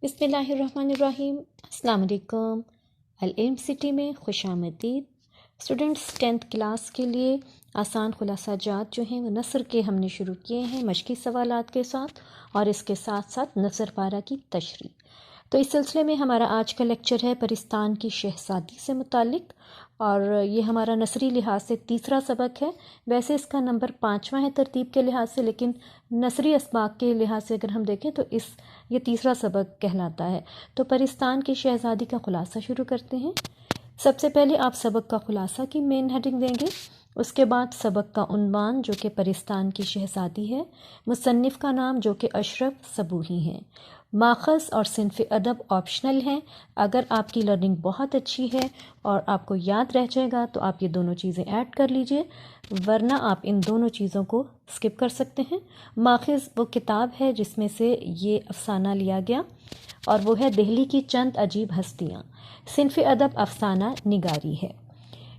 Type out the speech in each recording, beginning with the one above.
بسم اللہ الرحمن الرحیم۔ السلام علیکم۔ العلم سٹی میں خوش آمدید۔ اسٹوڈنٹس 10th کلاس کے لیے آسان خلاصہ جات جو ہیں وہ نثر کے ہم نے شروع کیے ہیں مشقی سوالات کے ساتھ، اور اس کے ساتھ ساتھ نثر پارہ کی تشریح۔ تو اس سلسلے میں ہمارا آج کا لیکچر ہے پرستان کی شہزادی سے متعلق، اور یہ ہمارا نثری لحاظ سے تیسرا سبق ہے۔ ویسے اس کا نمبر 5واں ہے ترتیب کے لحاظ سے، لیکن نثری اسباق کے لحاظ سے اگر ہم دیکھیں تو یہ تیسرا سبق کہلاتا ہے۔ تو پرستان کی شہزادی کا خلاصہ شروع کرتے ہیں۔ سب سے پہلے آپ سبق کا خلاصہ کی مین ہیڈنگ دیں گے، اس کے بعد سبق کا عنوان جو کہ پرستان کی شہزادی ہے، مصنف کا نام جو کہ اشرف صبوحی ہیں، ماخذ اور صنف ادب آپشنل ہیں۔ اگر آپ کی لرننگ بہت اچھی ہے اور آپ کو یاد رہ جائے گا تو آپ یہ دونوں چیزیں ایڈ کر لیجئے، ورنہ آپ ان دونوں چیزوں کو سکپ کر سکتے ہیں۔ ماخذ وہ کتاب ہے جس میں سے یہ افسانہ لیا گیا، اور وہ ہے دہلی کی چند عجیب ہستیاں۔ صنف ادب افسانہ نگاری ہے۔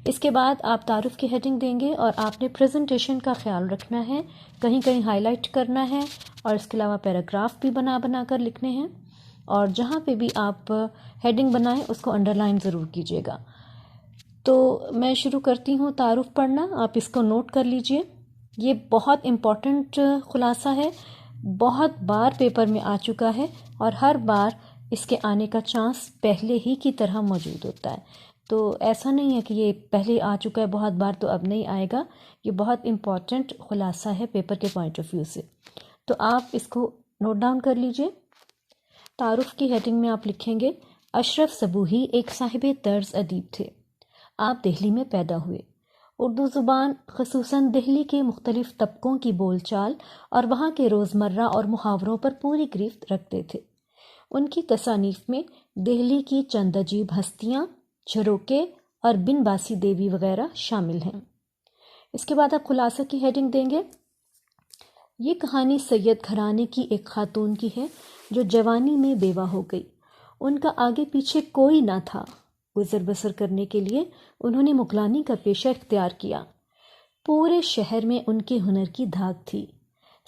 اس کے بعد آپ تعارف کی ہیڈنگ دیں گے، اور آپ نے پریزنٹیشن کا خیال رکھنا ہے، کہیں کہیں ہائی لائٹ کرنا ہے، اور اس کے علاوہ پیراگراف بھی بنا کر لکھنے ہیں، اور جہاں پہ بھی آپ ہیڈنگ بنائیں اس کو انڈر لائن ضرور کیجیے گا۔ تو میں شروع کرتی ہوں تعارف پڑھنا، آپ اس کو نوٹ کر لیجئے۔ یہ بہت امپورٹنٹ خلاصہ ہے، بہت بار پیپر میں آ چکا ہے، اور ہر بار اس کے آنے کا چانس پہلے ہی کی طرح موجود ہوتا ہے۔ تو ایسا نہیں ہے کہ یہ پہلے آ چکا ہے بہت بار تو اب نہیں آئے گا، یہ بہت امپورٹنٹ خلاصہ ہے پیپر کے پوائنٹ آف ویو سے۔ تو آپ اس کو نوٹ ڈاؤن کر لیجئے۔ تعارف کی ہیڈنگ میں آپ لکھیں گے، اشرف صبوحی ایک صاحب طرز ادیب تھے۔ آپ دہلی میں پیدا ہوئے۔ اردو زبان خصوصاً دہلی کے مختلف طبقوں کی بول چال اور وہاں کے روزمرہ اور محاوروں پر پوری گرفت رکھتے تھے۔ ان کی تصانیف میں دہلی کی چند عجیب ہستیاں، جھروکے اور بن باسی دیوی وغیرہ شامل ہیں۔ اس کے بعد آپ خلاصہ کی ہیڈنگ دیں گے، یہ کہانی سید گھرانے کی ایک خاتون کی ہے جو جوانی میں بیوہ ہو گئی۔ ان کا آگے پیچھے کوئی نہ تھا، گزر بسر کرنے کے لیے انہوں نے مغلانی کا پیشہ اختیار کیا۔ پورے شہر میں ان کے ہنر کی دھاک تھی۔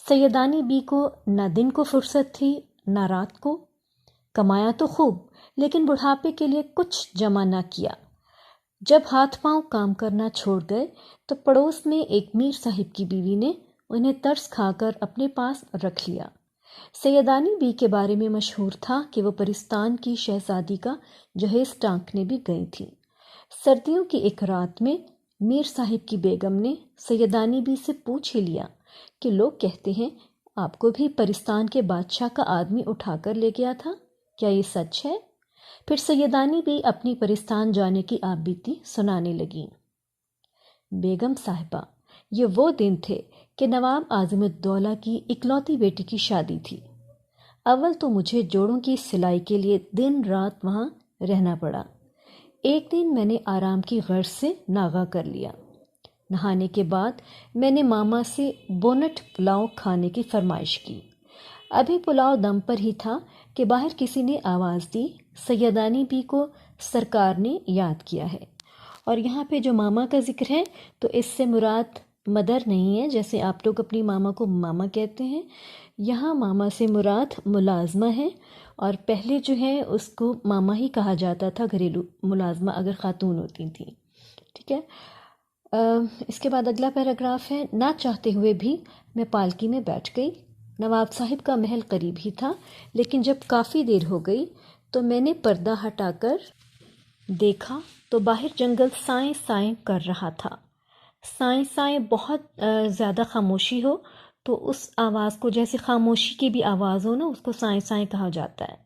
سیدانی بی کو نہ دن کو فرصت تھی نہ رات کو۔ کمایا تو خوب، لیکن بڑھاپے کے لیے کچھ جمع نہ کیا۔ جب ہاتھ پاؤں کام کرنا چھوڑ گئے تو پڑوس میں ایک میر صاحب کی بیوی نے انہیں ترس کھا کر اپنے پاس رکھ لیا۔ سیدانی بی کے بارے میں مشہور تھا کہ وہ پرستان کی شہزادی کا جہیز ٹانکنے بھی گئی تھی۔ سردیوں کی ایک رات میں میر صاحب کی بیگم نے سیدانی بی سے پوچھ ہی لیا کہ لوگ کہتے ہیں آپ کو بھی پرستان کے بادشاہ کا آدمی اٹھا کر لے گیا تھا، کیا یہ سچ ہے؟ پھر سیدانی بھی اپنی پرستان جانے کی آپ بیتی سنانے لگیں۔ بیگم صاحبہ، یہ وہ دن تھے کہ نواب اعظم الدولہ کی اکلوتی بیٹی کی شادی تھی۔ اول تو مجھے جوڑوں کی سلائی کے لیے دن رات وہاں رہنا پڑا۔ ایک دن میں نے آرام کی غرض سے ناغہ کر لیا۔ نہانے کے بعد میں نے ماما سے بونٹ پلاؤ کھانے کی فرمائش کی۔ ابھی پلاؤ دم پر ہی تھا کہ باہر کسی نے آواز دی، سیدانی بی کو سرکار نے یاد کیا ہے۔ اور یہاں پہ جو ماما کا ذکر ہے تو اس سے مراد مدر نہیں ہے، جیسے آپ لوگ اپنی ماما کو ماما کہتے ہیں، یہاں ماما سے مراد ملازمہ ہے، اور پہلے جو ہے اس کو ماما ہی کہا جاتا تھا، گھریلو ملازمہ اگر خاتون ہوتی تھیں، ٹھیک ہے۔ اس کے بعد اگلا پیراگراف ہے، نہ چاہتے ہوئے بھی میں پالکی میں بیٹھ گئی۔ نواب صاحب کا محل قریب ہی تھا، لیکن جب کافی دیر ہو گئی تو میں نے پردہ ہٹا کر دیکھا تو باہر جنگل سائیں سائیں کر رہا تھا۔ سائیں سائیں بہت زیادہ خاموشی ہو تو اس آواز کو، جیسے خاموشی کی بھی آواز ہو نا، اس کو سائیں سائیں کہا جاتا ہے۔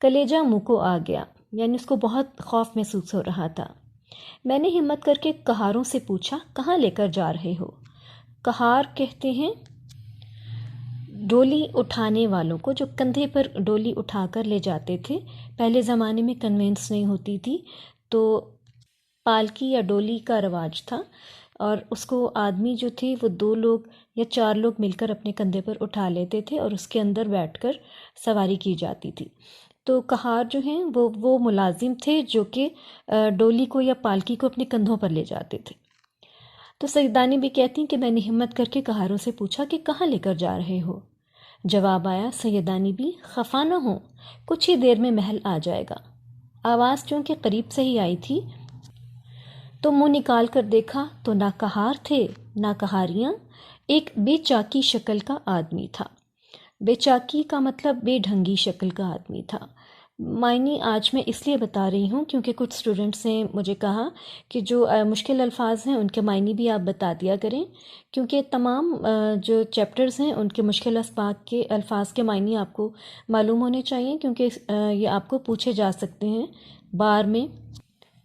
کلیجہ منہ کو آ گیا، یعنی اس کو بہت خوف محسوس ہو رہا تھا۔ میں نے ہمت کر کے کہاروں سے پوچھا، کہاں لے کر جا رہے ہو؟ کہار کہتے ہیں ڈولی اٹھانے والوں کو، جو کندھے پر ڈولی اٹھا کر لے جاتے تھے۔ پہلے زمانے میں کنوینس نہیں ہوتی تھی تو پالکی یا ڈولی کا رواج تھا، اور اس کو آدمی جو تھے وہ 2 لوگ یا 4 لوگ مل کر اپنے کندھے پر اٹھا لیتے تھے، اور اس کے اندر بیٹھ کر سواری کی جاتی تھی۔ تو کہار جو ہیں وہ ملازم تھے جو کہ ڈولی کو یا پالکی کو اپنے کندھوں پر لے جاتے تھے۔ تو سیدانی بھی کہتی ہیں کہ میں نے ہمت کر کے کہاروں سے پوچھا کہ کہاں لے کر جا رہے ہو؟ جواب آیا، سیدانی بھی خفا نہ ہوں، کچھ ہی دیر میں محل آ جائے گا۔ آواز چونکہ قریب سے ہی آئی تھی تو منہ نکال کر دیکھا تو نہ کہار تھے نہ کہاریاں، ایک بے چاکی شکل کا آدمی تھا۔ بے چاکی کا مطلب بے ڈھنگی شکل کا آدمی تھا۔ معنی آج میں اس لیے بتا رہی ہوں کیونکہ کچھ اسٹوڈنٹس نے مجھے کہا کہ جو مشکل الفاظ ہیں ان کے معنی بھی آپ بتا دیا کریں، کیونکہ تمام جو چیپٹرز ہیں ان کے مشکل اسباق کے الفاظ کے معنی آپ کو معلوم ہونے چاہیے، کیونکہ یہ آپ کو پوچھے جا سکتے ہیں بار میں۔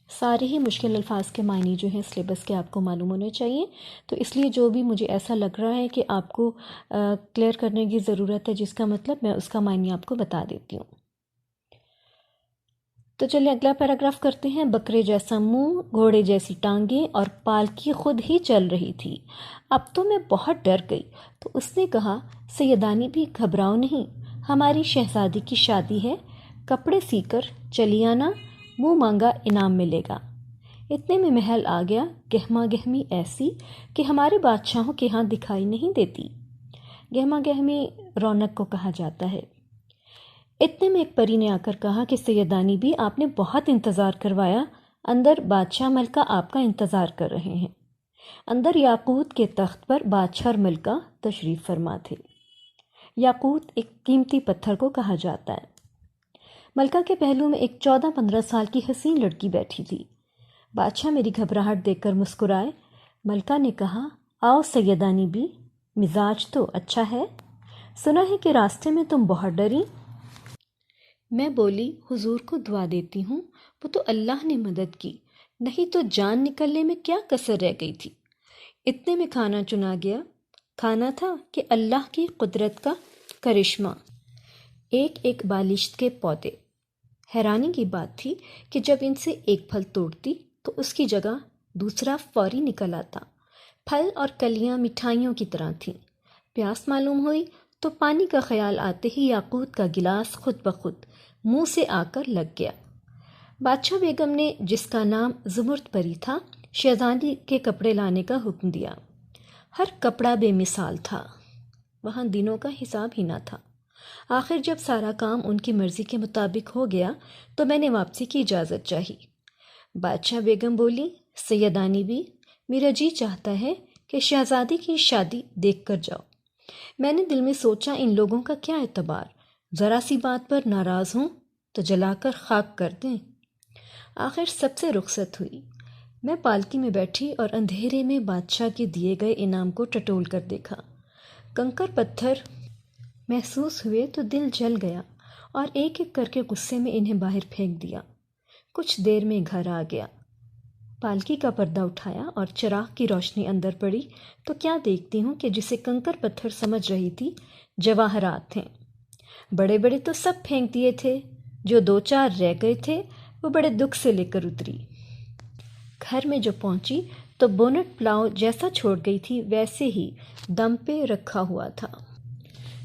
سارے ہی مشکل الفاظ کے معنی جو ہیں سلیبس کے آپ کو معلوم ہونے چاہیے، تو اس لیے جو بھی مجھے ایسا لگ رہا ہے کہ آپ کو کلیئر کرنے کی ضرورت ہے، جس کا مطلب میں اس کا معنی آپ کو بتا دیتی ہوں۔ تو چلیے اگلا پیراگراف کرتے ہیں۔ بکرے جیسا منہ، گھوڑے جیسی ٹانگیں اور پالکی خود ہی چل رہی تھی۔ اب تو میں بہت ڈر گئی تو اس نے کہا، سیدانی بھی گھبراؤ نہیں، ہماری شہزادی کی شادی ہے، کپڑے سی کر چلی آنا، منہ مانگا انعام ملے گا۔ اتنے میں محل آ گیا، گہما گہمی ایسی کہ ہمارے بادشاہوں کے ہاں دکھائی نہیں دیتی۔ گہما گہمی رونق کو کہا جاتا ہے۔ اتنے میں ایک پری نے آ کر کہا کہ سیدانی بھی آپ نے بہت انتظار کروایا، اندر بادشاہ ملکہ آپ کا انتظار کر رہے ہیں۔ اندر یاقوت کے تخت پر بادشاہ اور ملکہ تشریف فرما تھے۔ یاقوت ایک قیمتی پتھر کو کہا جاتا ہے۔ ملکہ کے پہلو میں ایک 14-15 سال کی حسین لڑکی بیٹھی تھی۔ بادشاہ میری گھبراہٹ دیکھ کر مسکرائے۔ ملکہ نے کہا، آؤ سیدانی بھی، مزاج تو اچھا ہے، سنا ہے کہ راستے میں تم بہت ڈری۔ میں بولی، حضور کو دعا دیتی ہوں، وہ تو اللہ نے مدد کی، نہیں تو جان نکلنے میں کیا کسر رہ گئی تھی۔ اتنے میں کھانا چنا گیا۔ کھانا تھا کہ اللہ کی قدرت کا کرشمہ، ایک ایک بالشت کے پودے۔ حیرانی کی بات تھی کہ جب ان سے ایک پھل توڑتی تو اس کی جگہ دوسرا فوری نکل آتا۔ پھل اور کلیاں مٹھائیوں کی طرح تھیں۔ پیاس معلوم ہوئی تو پانی کا خیال آتے ہی یاقوت کا گلاس خود بخود منہ سے آ کر لگ گیا۔ بادشاہ بیگم نے، جس کا نام زمرد پری تھا، شہزادی کے کپڑے لانے کا حکم دیا۔ ہر کپڑا بے مثال تھا، وہاں دنوں کا حساب ہی نہ تھا۔ آخر جب سارا کام ان کی مرضی کے مطابق ہو گیا تو میں نے واپسی کی اجازت چاہی۔ بادشاہ بیگم بولی، سیدانی بھی، میرا جی چاہتا ہے کہ شہزادی کی شادی دیکھ کر جاؤ۔ میں نے دل میں سوچا، ان لوگوں کا کیا اعتبار، ذرا سی بات پر ناراض ہوں تو جلا کر خاک کر دیں۔ آخر سب سے رخصت ہوئی۔ میں پالکی میں بیٹھی اور اندھیرے میں بادشاہ کے دیے گئے انعام کو ٹٹول کر دیکھا۔ کنکر پتھر محسوس ہوئے تو دل جل گیا اور ایک ایک کر کے غصے میں انہیں باہر پھینک دیا۔ کچھ دیر میں گھر آ گیا۔ پالکی کا پردہ اٹھایا اور چراغ کی روشنی اندر پڑی تو کیا دیکھتی ہوں کہ جسے کنکر پتھر سمجھ رہی تھی، جواہرات تھے۔ بڑے بڑے تو سب پھینک دیے تھے، جو 2-4 رہ گئے تھے وہ بڑے دکھ سے لے کر اتری۔ گھر میں جو پہنچی تو بونٹ پلاؤ جیسا چھوڑ گئی تھی ویسے ہی دم پہ رکھا ہوا تھا۔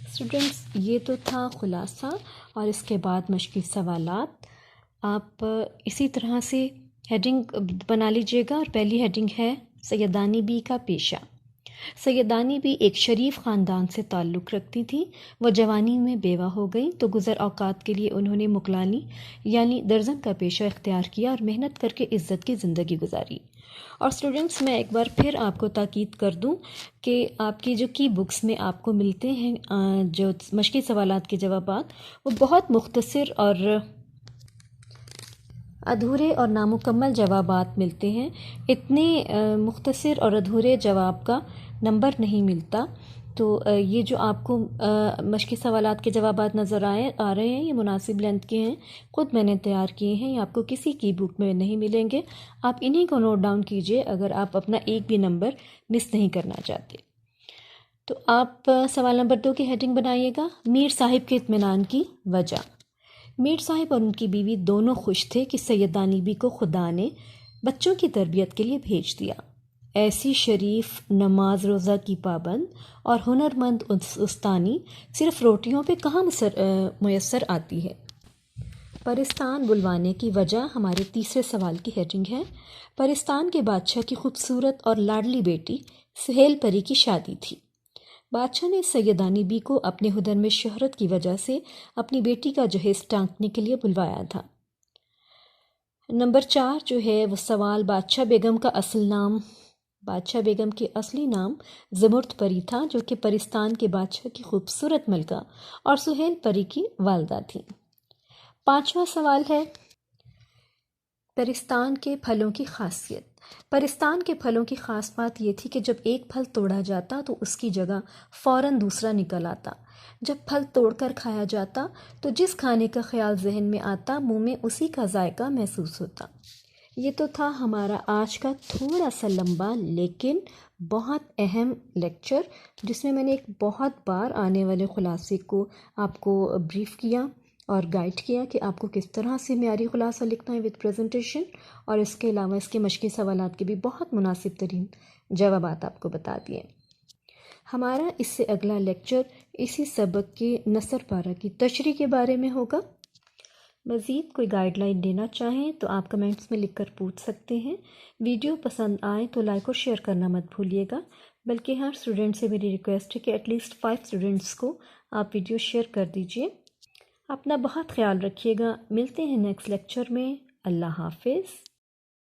اسٹوڈنٹس، یہ تو تھا خلاصہ، اور اس کے بعد مشقی سوالات۔ آپ اسی طرح سے ہیڈنگ بنا لیجیے گا، اور پہلی ہیڈنگ ہے سیدانی بی کا پیشہ۔ سیدانی بی ایک شریف خاندان سے تعلق رکھتی تھی۔ وہ جوانی میں بیوہ ہو گئیں تو گزر اوقات کے لیے انہوں نے مکلانی یعنی درزن کا پیشہ اختیار کیا اور محنت کر کے عزت کی زندگی گزاری۔ اور اسٹوڈنٹس، میں ایک بار پھر آپ کو تاکید کر دوں کہ آپ کی جو کی بکس میں آپ کو ملتے ہیں جو مشقی سوالات کے جوابات، وہ بہت مختصر اور ادھورے اور نامکمل جوابات ملتے ہیں۔ اتنے مختصر اور ادھورے جواب کا نمبر نہیں ملتا۔ تو یہ جو آپ کو مشقی سوالات کے جوابات نظر آ رہے ہیں، یہ مناسب لینتھ کے ہیں، خود میں نے تیار کیے ہیں، یہ آپ کو کسی کی بک میں نہیں ملیں گے۔ آپ انہی کو نوٹ ڈاؤن کیجئے اگر آپ اپنا ایک بھی نمبر مس نہیں کرنا چاہتے۔ تو آپ سوال نمبر 2 کی ہیڈنگ بنائیے گا، میر صاحب کے اطمینان کی وجہ۔ میر صاحب اور ان کی بیوی دونوں خوش تھے کہ سیدانی بی کو خدا نے بچوں کی تربیت کے لیے بھیج دیا۔ ایسی شریف، نماز روزہ کی پابند اور ہنرمند استانی صرف روٹیوں پہ کہاں میسر آتی ہے۔ پرستان بلوانے کی وجہ ہمارے تیسرے سوال کی ہیڈنگ ہے۔ پرستان کے بادشاہ کی خوبصورت اور لاڈلی بیٹی سہیل پری کی شادی تھی۔ بادشاہ نے سیدانی بی کو اپنے ہنر میں شہرت کی وجہ سے اپنی بیٹی کا جہیز ٹانکنے کے لیے بلوایا تھا۔ نمبر 4 جو ہے وہ سوال، بادشاہ بیگم کا اصل نام۔ بادشاہ بیگم کی اصلی نام زمرد پری تھا، جو کہ پرستان کے بادشاہ کی خوبصورت ملکہ اور سہیل پری کی والدہ تھیں۔ 5واں سوال ہے، پرستان کے پھلوں کی خاصیت۔ پرستان کے پھلوں کی خاص بات یہ تھی کہ جب ایک پھل توڑا جاتا تو اس کی جگہ فوراً دوسرا نکل آتا۔ جب پھل توڑ کر کھایا جاتا تو جس کھانے کا خیال ذہن میں آتا منہ میں اسی کا ذائقہ محسوس ہوتا۔ یہ تو تھا ہمارا آج کا تھوڑا سا لمبا لیکن بہت اہم لیکچر، جس میں میں نے ایک بہت بار آنے والے خلاصے کو آپ کو بریف کیا اور گائیڈ کیا کہ آپ کو کس طرح سے معیاری خلاصہ لکھنا ہے وتھ پریزنٹیشن، اور اس کے علاوہ اس کے مشقی سوالات کے بھی بہت مناسب ترین جوابات آپ کو بتا دیے۔ ہمارا اس سے اگلا لیکچر اسی سبق کے نثر پارہ کی تشریح کے بارے میں ہوگا۔ مزید کوئی گائیڈ لائن دینا چاہیں تو آپ کمنٹس میں لکھ کر پوچھ سکتے ہیں۔ ویڈیو پسند آئے تو لائک اور شیئر کرنا مت بھولیے گا، بلکہ ہر اسٹوڈنٹ سے میری ریکویسٹ ہے کہ ایٹ لیسٹ 5 اسٹوڈنٹس کو آپ ویڈیو شیئر کر دیجئے۔ اپنا بہت خیال رکھیے گا، ملتے ہیں نیکسٹ لیکچر میں۔ اللہ حافظ۔